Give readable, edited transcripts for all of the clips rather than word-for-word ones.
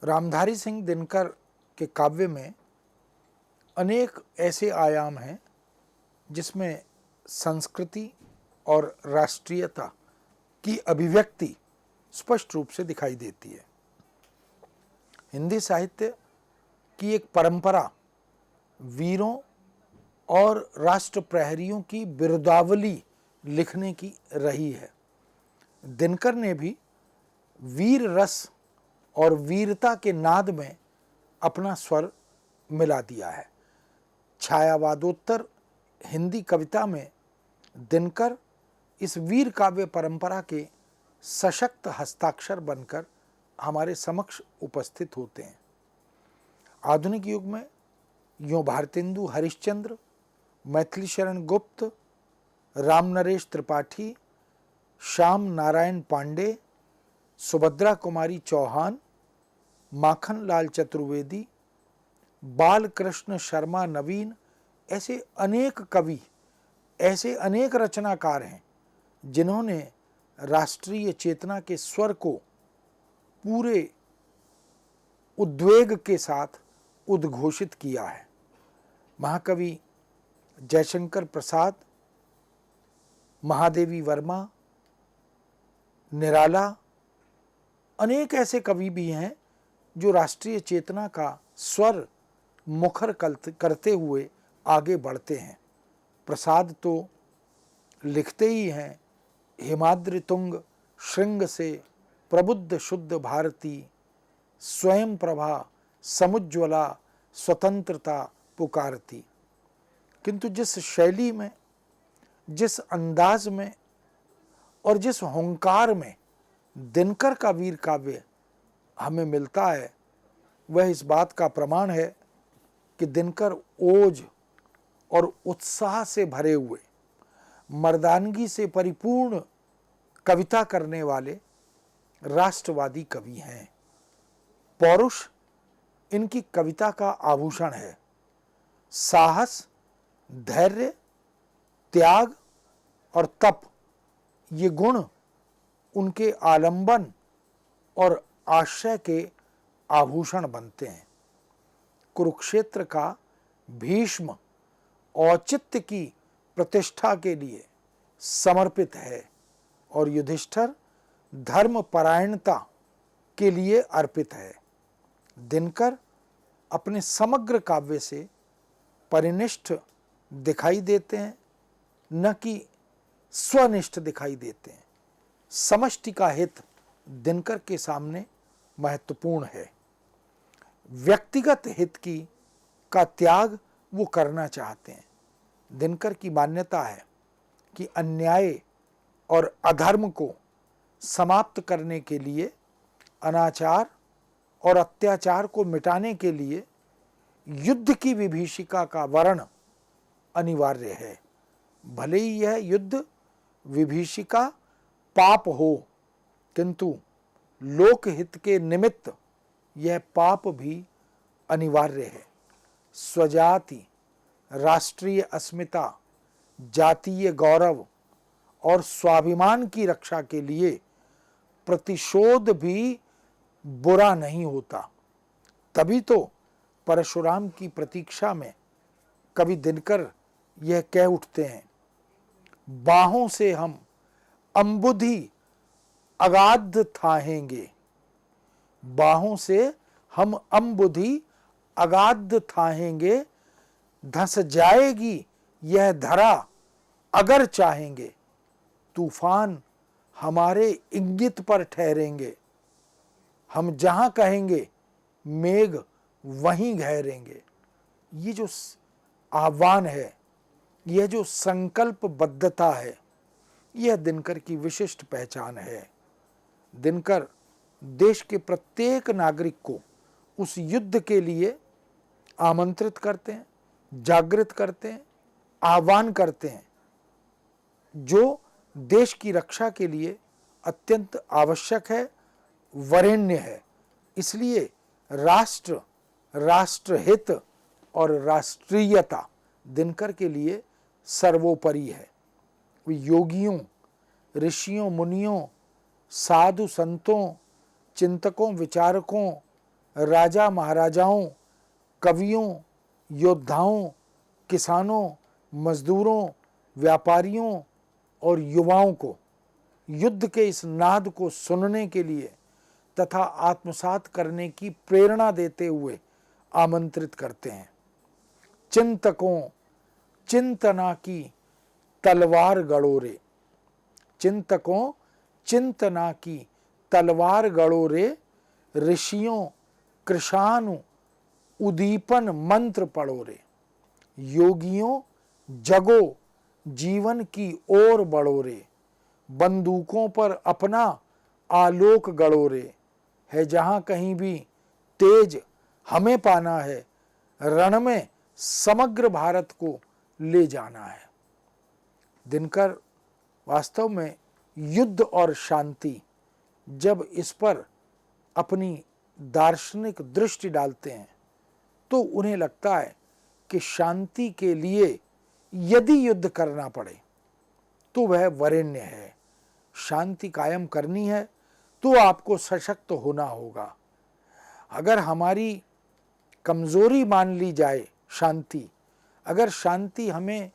रामधारी सिंह दिनकर के काव्य में अनेक ऐसे आयाम हैं जिसमें संस्कृति और राष्ट्रीयता की अभिव्यक्ति स्पष्ट रूप से दिखाई देती है। हिंदी साहित्य की एक परंपरा वीरों और राष्ट्र प्रहरियों की बिरुदावली लिखने की रही है। दिनकर ने भी वीर रस और वीरता के नाद में अपना स्वर मिला दिया है। छायावादोत्तर हिंदी कविता में दिनकर इस वीर काव्य परंपरा के सशक्त हस्ताक्षर बनकर हमारे समक्ष उपस्थित होते हैं। आधुनिक युग में यों भारतेंदु हरिश्चंद्र, मैथिली शरण गुप्त, राम नरेश त्रिपाठी, श्याम नारायण पांडे, सुभद्रा कुमारी चौहान, माखन लाल चतुर्वेदी, बाल कृष्ण शर्मा नवीन, ऐसे अनेक कवि, ऐसे अनेक रचनाकार हैं जिन्होंने राष्ट्रीय चेतना के स्वर को पूरे उद्वेग के साथ उद्घोषित किया है। महाकवि जयशंकर प्रसाद, महादेवी वर्मा, निराला, अनेक ऐसे कवि भी हैं जो राष्ट्रीय चेतना का स्वर मुखर करते हुए आगे बढ़ते हैं। प्रसाद तो लिखते ही हैं, हिमाद्रि तुंग श्रृंग से प्रबुद्ध शुद्ध भारती, स्वयं प्रभा समुज्ज्वला स्वतंत्रता पुकारती। किंतु जिस शैली में, जिस अंदाज में और जिस हुंकार में दिनकर का वीर काव्य हमें मिलता है, वह इस बात का प्रमाण है कि दिनकर ओज और उत्साह से भरे हुए, मर्दानगी से परिपूर्ण कविता करने वाले राष्ट्रवादी कवि हैं। पौरुष इनकी कविता का आभूषण है। साहस, धैर्य, त्याग और तप, ये गुण उनके आलंबन और आश्रय के आभूषण बनते हैं। कुरुक्षेत्र का भीष्म औचित्य की प्रतिष्ठा के लिए समर्पित है और युधिष्ठिर धर्मपरायणता के लिए अर्पित है। दिनकर अपने समग्र काव्य से परिनिष्ठ दिखाई देते हैं, न कि स्वनिष्ठ दिखाई देते हैं। समष्टि का हित दिनकर के सामने महत्वपूर्ण है। व्यक्तिगत हित का त्याग वो करना चाहते हैं। दिनकर की मान्यता है कि अन्याय और अधर्म को समाप्त करने के लिए, अनाचार और अत्याचार को मिटाने के लिए युद्ध की विभीषिका का वर्ण अनिवार्य है। भले ही यह युद्ध विभीषिका पाप हो, किंतु लोकहित के निमित्त यह पाप भी अनिवार्य है। स्वजाति, राष्ट्रीय अस्मिता, जातीय गौरव और स्वाभिमान की रक्षा के लिए प्रतिशोध भी बुरा नहीं होता। तभी तो परशुराम की प्रतीक्षा में कवि दिनकर यह कह उठते हैं, बाहों से हम अम्बुधि अगाध थाहेंगे, बाहों से हम अम्बुधि अगाध थाहेंगे, धंस जाएगी यह धरा अगर चाहेंगे, तूफान हमारे इंगित पर ठहरेंगे, हम जहां कहेंगे मेघ वहीं गहरेंगे। ये जो आह्वान है, यह जो संकल्पबद्धता है, यह दिनकर की विशिष्ट पहचान है। दिनकर देश के प्रत्येक नागरिक को उस युद्ध के लिए आमंत्रित करते हैं, जागृत करते हैं, आह्वान करते हैं, जो देश की रक्षा के लिए अत्यंत आवश्यक है, वरेण्य है। इसलिए राष्ट्र, राष्ट्रहित और राष्ट्रीयता दिनकर के लिए सर्वोपरि है। योगियों, ऋषियों, मुनियों, साधु संतों, चिंतकों, विचारकों, राजा महाराजाओं, कवियों, योद्धाओं, किसानों, मजदूरों, व्यापारियों और युवाओं को युद्ध के इस नाद को सुनने के लिए तथा आत्मसात करने की प्रेरणा देते हुए आमंत्रित करते हैं। चिंतकों, चिंतना की तलवार गड़ो रे। चिंतकों, चिंतना की तलवार गड़ो रे। ऋषियों, कृशानु उदीपन मंत्र पढ़ो रे। योगियों, जगो, जीवन की ओर बढ़ो रे। बंदूकों पर अपना आलोक गड़ो रे। है जहां कहीं भी तेज हमें पाना है, रण में समग्र भारत को ले जाना है। दिनकर वास्तव में युद्ध और शांति, जब इस पर अपनी दार्शनिक दृष्टि डालते हैं तो उन्हें लगता है कि शांति के लिए यदि युद्ध करना पड़े तो वह वरेण्य है। शांति कायम करनी है तो आपको सशक्त होना होगा। अगर हमारी कमजोरी मान ली जाए शांति, अगर शांति हमें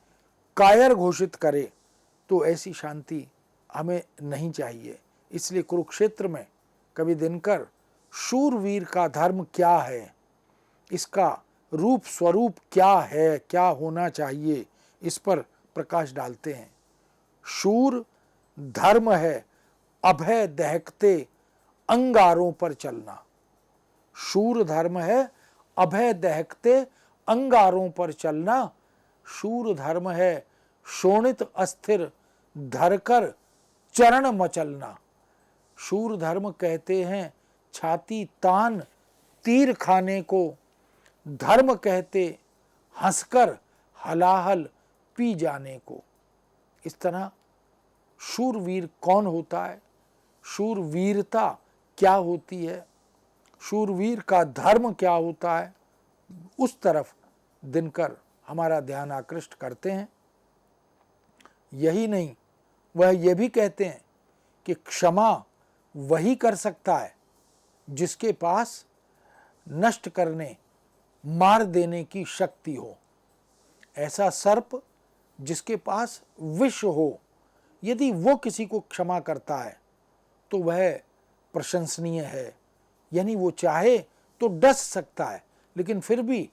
कायर घोषित करे तो ऐसी शांति हमें नहीं चाहिए। इसलिए कुरुक्षेत्र में कवि दिनकर शूरवीर का धर्म क्या है, इसका रूप स्वरूप क्या है, क्या होना चाहिए, इस पर प्रकाश डालते हैं। शूर धर्म है अभय दहकते अंगारों पर चलना। शूर धर्म है अभय दहकते अंगारों पर चलना। शूर धर्म है शोणित अस्थिर धरकर चरण मचलना। शूर धर्म कहते हैं छाती तान तीर खाने को। धर्म कहते हंसकर हलाहल पी जाने को। इस तरह शूरवीर कौन होता है, शूरवीरता क्या होती है, शूरवीर का धर्म क्या होता है, उस तरफ दिनकर हमारा ध्यान आकृष्ट करते हैं। यही नहीं, वह ये भी कहते हैं कि क्षमा वही कर सकता है जिसके पास नष्ट करने, मार देने की शक्ति हो। ऐसा सर्प जिसके पास विष हो, यदि वो किसी को क्षमा करता है तो वह प्रशंसनीय है। यानी वो चाहे तो डस सकता है लेकिन फिर भी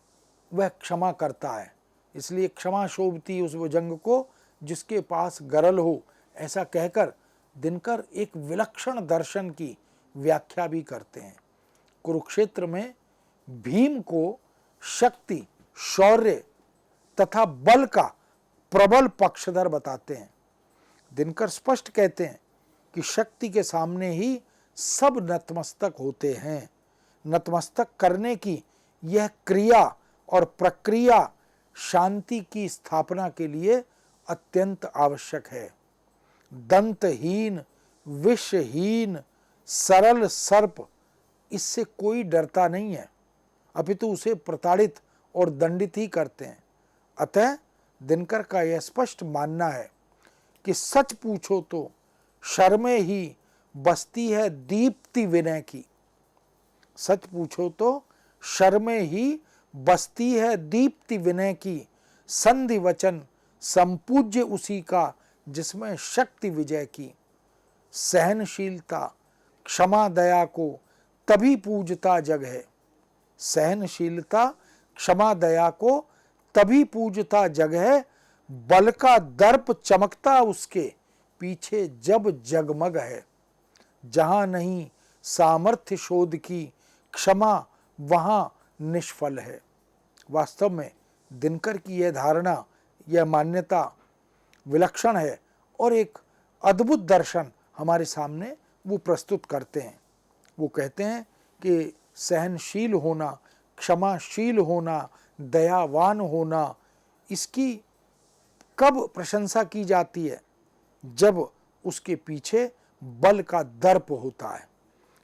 वह क्षमा करता है। इसलिए क्षमा शोभती उस भुजंग को जिसके पास गरल हो, ऐसा कहकर दिनकर एक विलक्षण दर्शन की व्याख्या भी करते हैं। कुरुक्षेत्र में भीम को शक्ति, शौर्य तथा बल का प्रबल पक्षधर बताते हैं। दिनकर स्पष्ट कहते हैं कि शक्ति के सामने ही सब नतमस्तक होते हैं। नतमस्तक करने की यह क्रिया और प्रक्रिया शांति की स्थापना के लिए अत्यंत आवश्यक है। दंतहीन, विषहीन, सरल सर्प, इससे कोई डरता नहीं है, अपितु उसे प्रताड़ित और दंडित ही करते हैं। अतः दिनकर का यह स्पष्ट मानना है कि सच पूछो तो शर्मे ही बसती है दीप्ति विनय की। सच पूछो तो शर्मे ही बसती है दीप्ति विनय की। संधि वचन संपूज्य उसी का जिसमें शक्ति विजय की। सहनशीलता, क्षमा, दया को तभी पूजता जग है। सहनशीलता, क्षमा, दया को तभी पूजता जग है। बल का दर्प चमकता उसके पीछे जब जगमग है। जहां नहीं सामर्थ्य शोध की, क्षमा वहां निष्फल है। वास्तव में दिनकर की यह धारणा, यह मान्यता विलक्षण है और एक अद्भुत दर्शन हमारे सामने वो प्रस्तुत करते हैं। वो कहते हैं कि सहनशील होना, क्षमाशील होना, दयावान होना, इसकी कब प्रशंसा की जाती है? जब उसके पीछे बल का दर्प होता है।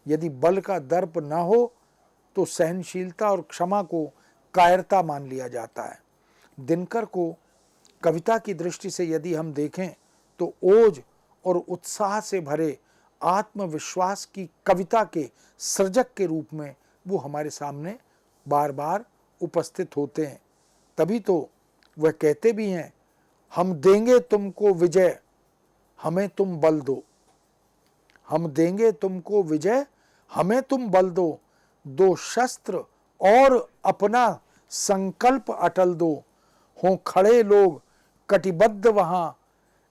यदि बल का दर्प न हो तो सहनशीलता और क्षमा को कायरता मान लिया जाता है। दिनकर को कविता की दृष्टि से यदि हम देखें तो ओज और उत्साह से भरे आत्मविश्वास की कविता के सृजक के रूप में वो हमारे सामने बार बार उपस्थित होते हैं। तभी तो वह कहते भी हैं, हम देंगे तुमको विजय, हमें तुम बल दो। हम देंगे तुमको विजय, हमें तुम बल दो। दो शस्त्र और अपना संकल्प अटल दो। हों खड़े लोग कटिबद्ध वहां,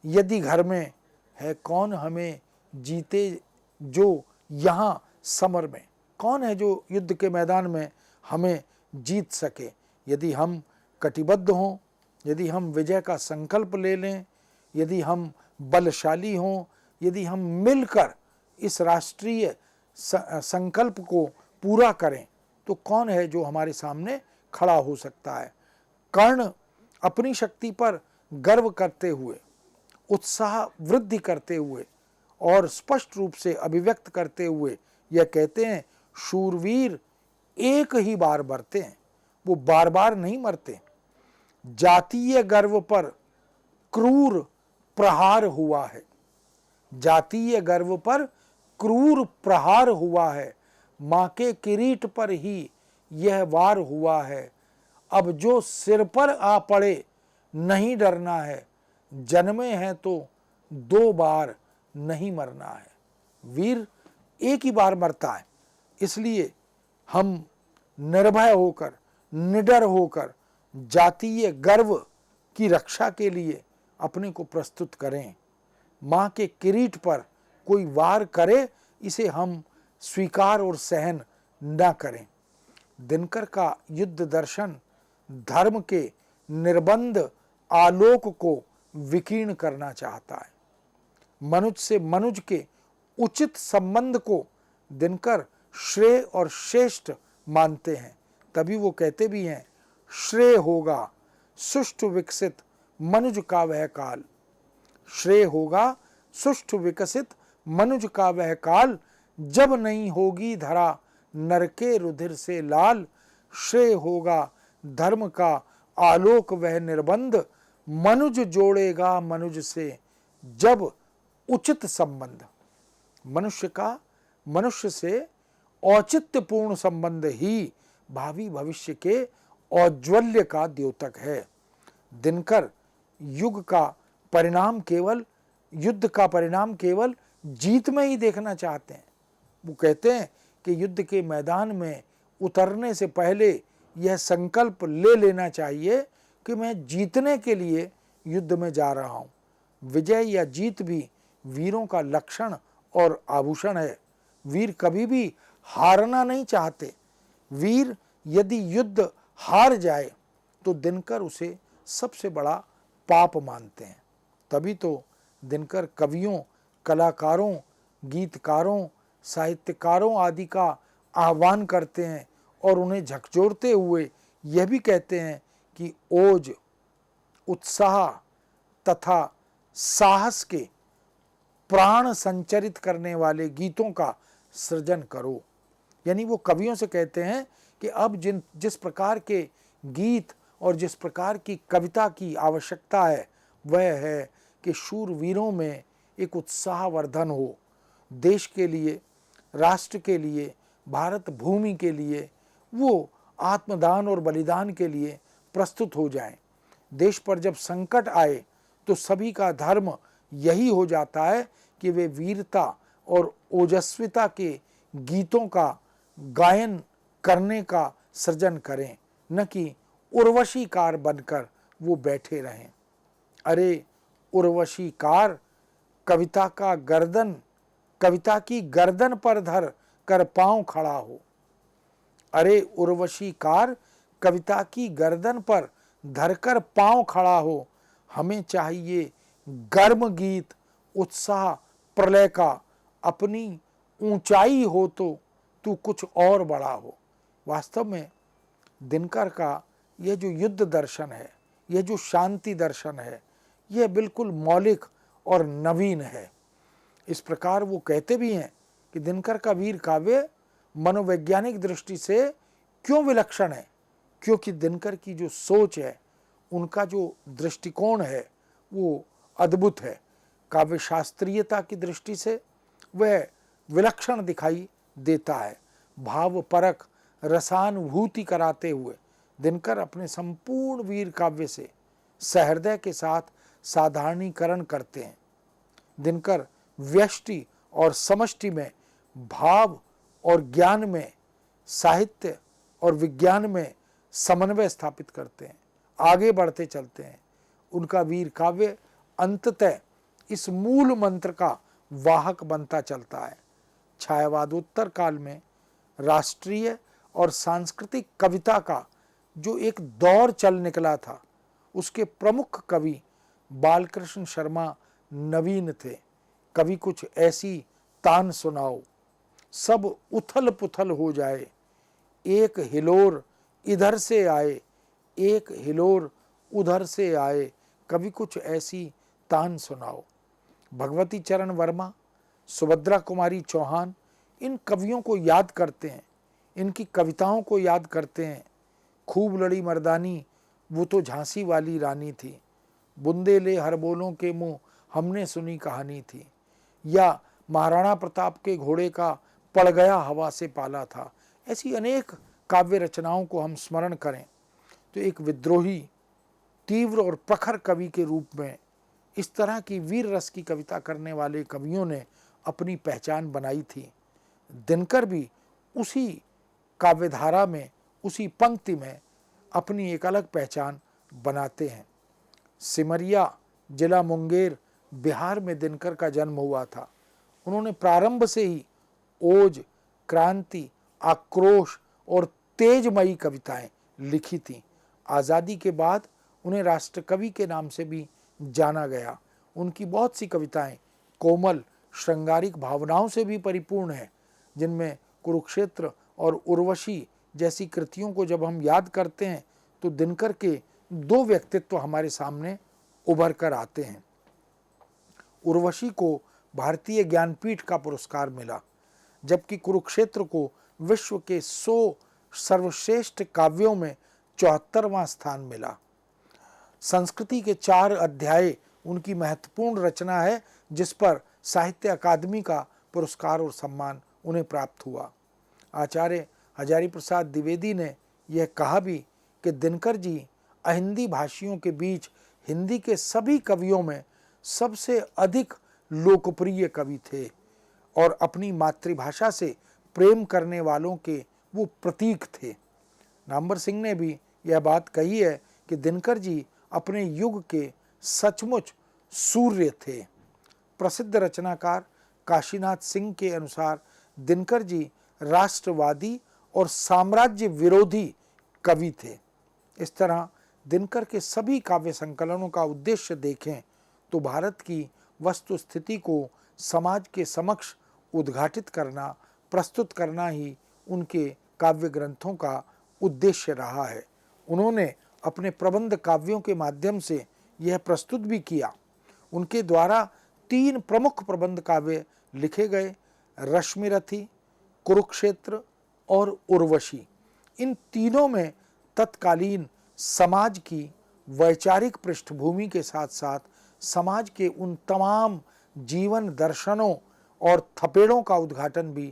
यदि घर में है कौन हमें जीते जो यहां समर में। कौन है जो युद्ध के मैदान में हमें जीत सके। यदि हम कटिबद्ध हों, यदि हम विजय का संकल्प ले लें, यदि हम बलशाली हों, यदि हम मिलकर इस राष्ट्रीय संकल्प को पूरा करें, तो कौन है जो हमारे सामने खड़ा हो सकता है। कर्ण अपनी शक्ति पर गर्व करते हुए, उत्साह वृद्धि करते हुए और स्पष्ट रूप से अभिव्यक्त करते हुए यह कहते हैं, शूरवीर एक ही बार मरते हैं, वो बार बार नहीं मरते। जातीय गर्व पर क्रूर प्रहार हुआ है। जातीय गर्व पर क्रूर प्रहार हुआ है। मां के किरीट पर ही यह वार हुआ है। अब जो सिर पर आ पड़े नहीं डरना है। जन्मे हैं तो दो बार नहीं मरना है। वीर एक ही बार मरता है, इसलिए हम निर्भय होकर, निडर होकर जातीय गर्व की रक्षा के लिए अपने को प्रस्तुत करें। मां के किरीट पर कोई वार करे, इसे हम स्वीकार और सहन न करें। दिनकर का युद्ध दर्शन धर्म के निर्बंध आलोक को विकीर्ण करना चाहता है। मनुष्य से मनुष्य के उचित संबंध को दिनकर श्रेय और श्रेष्ठ मानते हैं। तभी वो कहते भी हैं, श्रेय होगा सुष्ठु विकसित मनुज का वह काल। श्रेय होगा सुष्ठु विकसित मनुज का वह काल, जब नहीं होगी धरा नर के रुधिर से लाल। श्रेय होगा धर्म का आलोक वह निर्बंध, मनुज जोड़ेगा मनुज से जब उचित संबंध। मनुष्य का मनुष्य से औचित्यपूर्ण संबंध ही भावी भविष्य के औज्ज्वल्य का द्योतक है। दिनकर युद्ध का परिणाम केवल जीत में ही देखना चाहते हैं। वो कहते हैं कि युद्ध के मैदान में उतरने से पहले यह संकल्प ले लेना चाहिए कि मैं जीतने के लिए युद्ध में जा रहा हूं। विजय या जीत भी वीरों का लक्षण और आभूषण है। वीर कभी भी हारना नहीं चाहते। वीर यदि युद्ध हार जाए तो दिनकर उसे सबसे बड़ा पाप मानते हैं। तभी तो दिनकर कवियों, कलाकारों, गीतकारों, साहित्यकारों आदि का आह्वान करते हैं और उन्हें झकझोरते हुए यह भी कहते हैं कि ओज, उत्साह तथा साहस के प्राण संचरित करने वाले गीतों का सृजन करो। यानी वो कवियों से कहते हैं कि अब जिस प्रकार के गीत और जिस प्रकार की कविता की आवश्यकता है, वह है कि शूरवीरों में एक उत्साहवर्धन हो। देश के लिए, राष्ट्र के लिए, भारत भूमि के लिए वो आत्मदान और बलिदान के लिए प्रस्तुत हो जाएं। देश पर जब संकट आए तो सभी का धर्म यही हो जाता है कि वे वीरता और ओजस्विता के गीतों का गायन करने का सृजन करें, न कि उर्वशीकार बनकर वो बैठे रहें। अरे उर्वशीकार कविता की गर्दन पर धर कर पांव खड़ा हो। अरे उर्वशीकार कविता की गर्दन पर धरकर पांव खड़ा हो। हमें चाहिए गर्म गीत, उत्साह प्रलय का। अपनी ऊंचाई हो तो तू कुछ और बड़ा हो। वास्तव में दिनकर का यह जो युद्ध दर्शन है, यह जो शांति दर्शन है, यह बिल्कुल मौलिक और नवीन है। इस प्रकार वो कहते भी हैं कि दिनकर का वीर काव्य मनोवैज्ञानिक दृष्टि से क्यों विलक्षण है, क्योंकि दिनकर की जो सोच है, उनका जो दृष्टिकोण है, वो अद्भुत है। काव्य शास्त्रीयता की दृष्टि से वह विलक्षण दिखाई देता है। भाव परक रसानुभूति कराते हुए दिनकर अपने संपूर्ण वीर काव्य से सहृदय के साथ साधारणीकरण करते हैं। दिनकर व्यष्टि और समष्टि में, भाव और ज्ञान में, साहित्य और विज्ञान में समन्वय स्थापित करते हैं, आगे बढ़ते चलते हैं। उनका वीर काव्य अंततः इस मूल मंत्र का वाहक बनता चलता है। छायावादोत्तर काल में राष्ट्रीय और सांस्कृतिक कविता का जो एक दौर चल निकला था, उसके प्रमुख कवि बालकृष्ण शर्मा नवीन थे। कभी कुछ ऐसी तान सुनाओ, सब उथल पुथल हो जाए, एक हिलोर इधर से आए, एक हिलोर उधर से आए, कभी कुछ ऐसी तान सुनाओ। भगवती चरण वर्मा, सुभद्रा कुमारी चौहान इन कवियों को याद करते हैं, इनकी कविताओं को याद करते हैं। खूब लड़ी मर्दानी, वो तो झांसी वाली रानी थी, बुंदेले हर बोलों के मुंह हमने सुनी कहानी थी, या महाराणा प्रताप के घोड़े का पड़ गया हवा से पाला था। ऐसी अनेक काव्य रचनाओं को हम स्मरण करें तो एक विद्रोही, तीव्र और प्रखर कवि के रूप में इस तरह की वीर रस की कविता करने वाले कवियों ने अपनी पहचान बनाई थी। दिनकर भी उसी काव्यधारा में, उसी पंक्ति में अपनी एक अलग पहचान बनाते हैं। सिमरिया जिला मुंगेर बिहार में दिनकर का जन्म हुआ था। उन्होंने प्रारंभ से ही ओज, क्रांति, आक्रोश और तेजमयी कविताएं लिखी थीं। आज़ादी के बाद उन्हें राष्ट्रकवि के नाम से भी जाना गया। उनकी बहुत सी कविताएं कोमल, श्रृंगारिक भावनाओं से भी परिपूर्ण है, जिनमें कुरुक्षेत्र और उर्वशी जैसी कृतियों को जब हम याद करते हैं तो दिनकर के दो व्यक्तित्व हमारे सामने उभर कर आते हैं। उर्वशी को भारतीय ज्ञानपीठ का पुरस्कार मिला, जबकि कुरुक्षेत्र को विश्व के 100 सर्वश्रेष्ठ काव्यों में 74वां स्थान मिला। संस्कृति के 4 अध्याय उनकी महत्वपूर्ण रचना है, जिस पर साहित्य अकादमी का पुरस्कार और सम्मान उन्हें प्राप्त हुआ। आचार्य हजारी प्रसाद द्विवेदी ने यह कहा भी कि दिनकर जी अहिंदी भाषियों के बीच हिंदी के सभी कवियों में सबसे अधिक लोकप्रिय कवि थे और अपनी मातृभाषा से प्रेम करने वालों के वो प्रतीक थे। नामवर सिंह ने भी यह बात कही है कि दिनकर जी अपने युग के सचमुच सूर्य थे। प्रसिद्ध रचनाकार काशीनाथ सिंह के अनुसार दिनकर जी राष्ट्रवादी और साम्राज्य विरोधी कवि थे। इस तरह दिनकर के सभी काव्य संकलनों का उद्देश्य देखें तो भारत की वस्तु स्थिति को समाज के समक्ष उद्घाटित करना, प्रस्तुत करना ही उनके काव्य ग्रंथों का उद्देश्य रहा है। उन्होंने अपने प्रबंध काव्यों के माध्यम से यह प्रस्तुत भी किया। उनके द्वारा 3 प्रमुख प्रबंध काव्य लिखे गए, रश्मिरथी, कुरुक्षेत्र और उर्वशी। इन तीनों में तत्कालीन समाज की वैचारिक पृष्ठभूमि के साथ साथ समाज के उन तमाम जीवन दर्शनों और थपेड़ों का उद्घाटन भी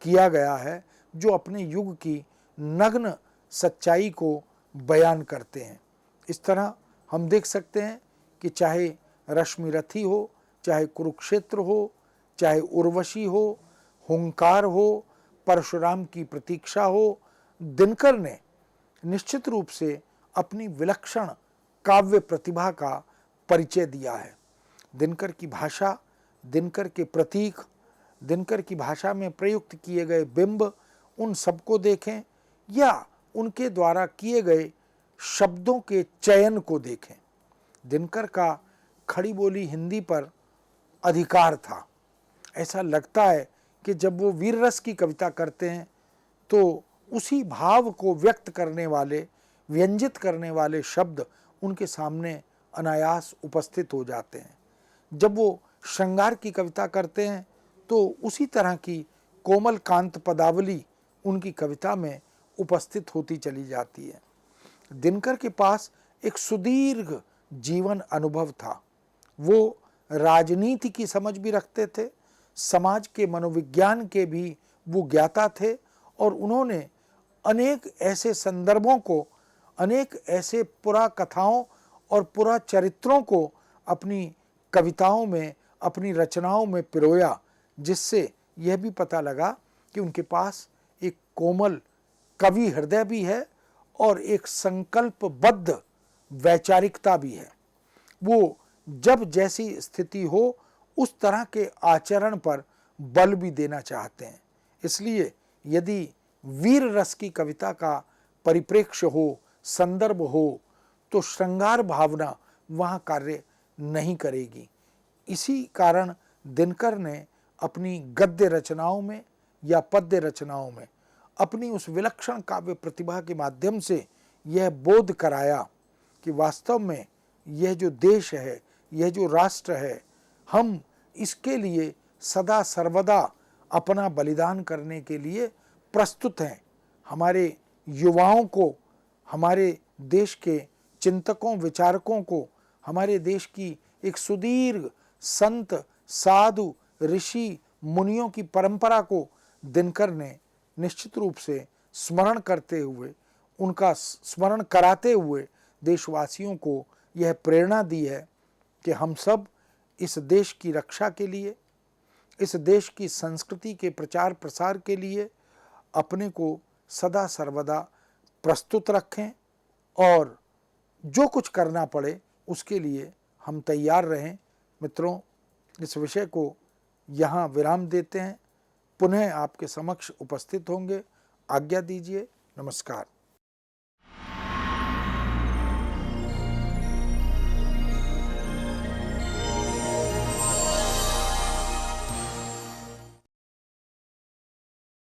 किया गया है जो अपने युग की नग्न सच्चाई को बयान करते हैं। इस तरह हम देख सकते हैं कि चाहे रश्मिरथी हो, चाहे कुरुक्षेत्र हो, चाहे उर्वशी हो, हुंकार हो, परशुराम की प्रतीक्षा हो, दिनकर ने निश्चित रूप से अपनी विलक्षण काव्य प्रतिभा का परिचय दिया है। दिनकर की भाषा, दिनकर के प्रतीक, दिनकर की भाषा में प्रयुक्त किए गए बिंब, उन सबको देखें या उनके द्वारा किए गए शब्दों के चयन को देखें। दिनकर का खड़ी बोली हिंदी पर अधिकार था। ऐसा लगता है कि जब वो वीर रस की कविता करते हैं तो उसी भाव को व्यक्त करने वाले, व्यंजित करने वाले शब्द उनके सामने अनायास उपस्थित हो जाते हैं। जब वो श्रृंगार की कविता करते हैं तो उसी तरह की कोमल कांत पदावली उनकी कविता में उपस्थित होती चली जाती है। दिनकर के पास एक सुदीर्घ जीवन अनुभव था। वो राजनीति की समझ भी रखते थे, समाज के मनोविज्ञान के भी वो ज्ञाता थे और उन्होंने अनेक ऐसे संदर्भों को, अनेक ऐसे पुरा कथाओं और पुरा चरित्रों को अपनी कविताओं में, अपनी रचनाओं में पिरोया, जिससे यह भी पता लगा कि उनके पास एक कोमल कवि हृदय भी है और एक संकल्पबद्ध वैचारिकता भी है। वो जब जैसी स्थिति हो उस तरह के आचरण पर बल भी देना चाहते हैं। इसलिए यदि वीर रस की कविता का परिप्रेक्ष्य हो, संदर्भ हो, तो श्रृंगार भावना वहाँ कार्य नहीं करेगी। इसी कारण दिनकर ने अपनी गद्य रचनाओं में या पद्य रचनाओं में अपनी उस विलक्षण काव्य प्रतिभा के माध्यम से यह बोध कराया कि वास्तव में यह जो देश है, यह जो राष्ट्र है, हम इसके लिए सदा सर्वदा अपना बलिदान करने के लिए प्रस्तुत हैं। हमारे युवाओं को, हमारे देश के चिंतकों, विचारकों को, हमारे देश की एक सुदीर्घ संत, साधु, ऋषि, मुनियों की परंपरा को दिनकर ने निश्चित रूप से स्मरण करते हुए, उनका स्मरण कराते हुए देशवासियों को यह प्रेरणा दी है कि हम सब इस देश की रक्षा के लिए, इस देश की संस्कृति के प्रचार प्रसार के लिए अपने को सदा सर्वदा प्रस्तुत रखें और जो कुछ करना पड़े उसके लिए हम तैयार रहें। मित्रों, इस विषय को यहाँ विराम देते हैं, पुनः आपके समक्ष उपस्थित होंगे। आज्ञा दीजिए। नमस्कार।